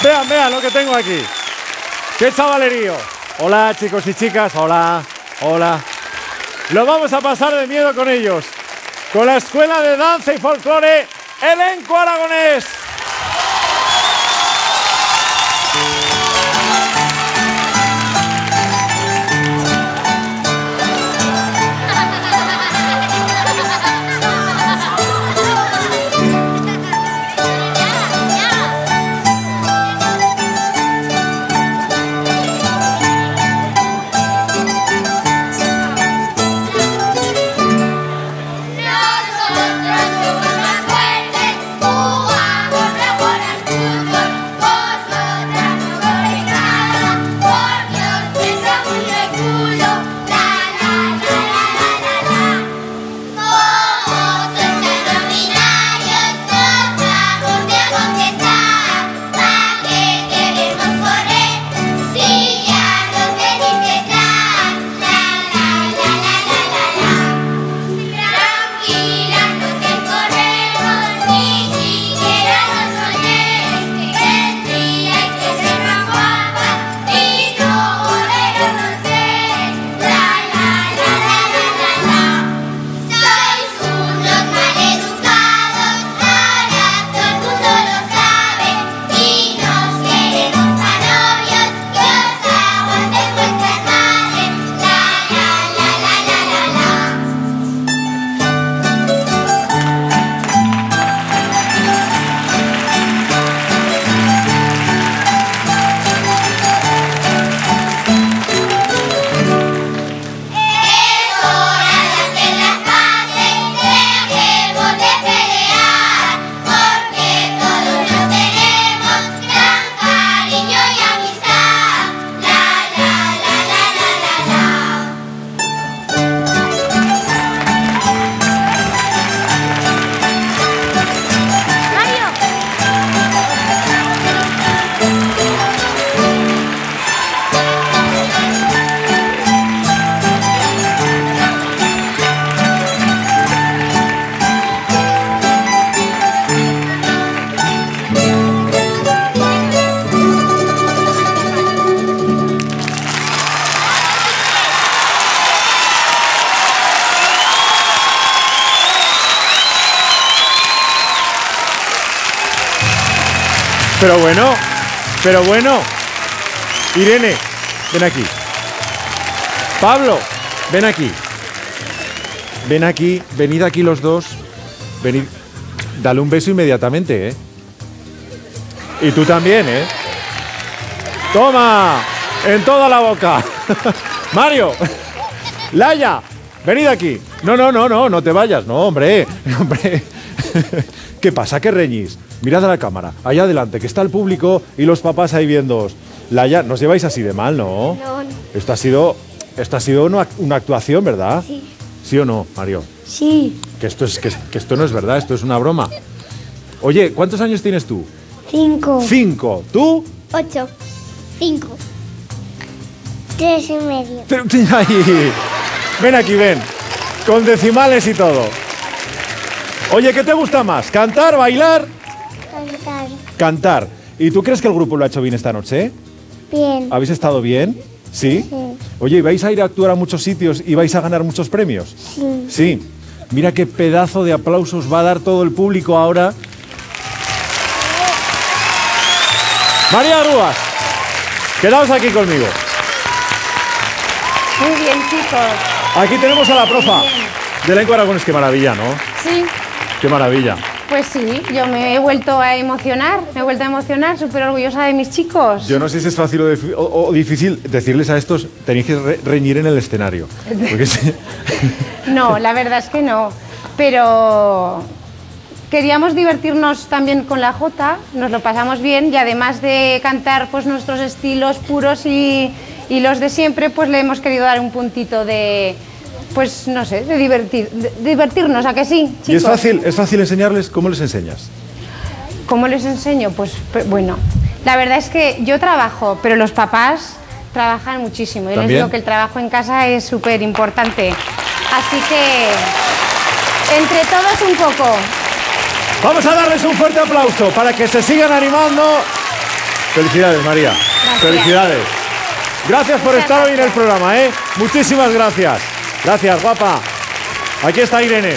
Vean, vean lo que tengo aquí. ¡Qué chavalerío! Hola, chicos y chicas. Hola, hola. Lo vamos a pasar de miedo con ellos. Con la Escuela de Danza y Folclore Elenco Aragonés. Pero bueno, Irene, ven aquí. Pablo, ven aquí. Ven aquí, venid aquí los dos. Venid, dale un beso inmediatamente, ¿eh? Y tú también, ¿eh? ¡Toma! En toda la boca. Mario, Laia, venid aquí. No te vayas. No, hombre. ¿Qué pasa? ¿Qué reñís? Mirad a la cámara, allá adelante, que está el público y los papás ahí viéndoos. Laia, no os lleváis así de mal, ¿no? No. Esto ha sido una actuación, ¿verdad? Sí. ¿Sí o no, Mario? Sí. Que esto no es verdad, esto es una broma. Oye, ¿cuántos años tienes tú? 5. 5. ¿Tú? 8. 5. 3 y medio. Ay, ven aquí, ven. Con decimales y todo. Oye, ¿qué te gusta más? ¿Cantar, bailar? Cantar. Cantar. ¿Y tú crees que el grupo lo ha hecho bien esta noche? Bien. ¿Habéis estado bien? ¿Sí? Sí. Oye, ¿y vais a ir a actuar a muchos sitios y vais a ganar muchos premios? Sí. Sí. Mira qué pedazo de aplausos va a dar todo el público ahora. María Arúas, quedaos aquí conmigo. Muy bien, chicos. Aquí tenemos a la profa de Elenco Aragonés. Qué maravilla, ¿no? Sí. Qué maravilla. Pues sí, yo me he vuelto a emocionar, súper orgullosa de mis chicos. Yo no sé si es fácil o difícil decirles a estos, tenéis que reñir en el escenario. No, la verdad es que no, pero queríamos divertirnos también con la jota, nos lo pasamos bien y además de cantar pues nuestros estilos puros y los de siempre, pues le hemos querido dar un puntito de... Pues no sé, de divertirnos, ¿a que sí, chicos? ¿Y es fácil enseñarles? ¿Cómo les enseñas? ¿Cómo les enseño? Pues bueno, la verdad es que yo trabajo, pero los papás trabajan muchísimo. Y les digo que el trabajo en casa es súper importante. Así que, entre todos un poco. Vamos a darles un fuerte aplauso para que se sigan animando Felicidades, María. Gracias. Felicidades. Gracias por Muchas estar hoy en el gracias. programa, ¿eh? Muchísimas gracias. Gracias, guapa. Aquí está Irene.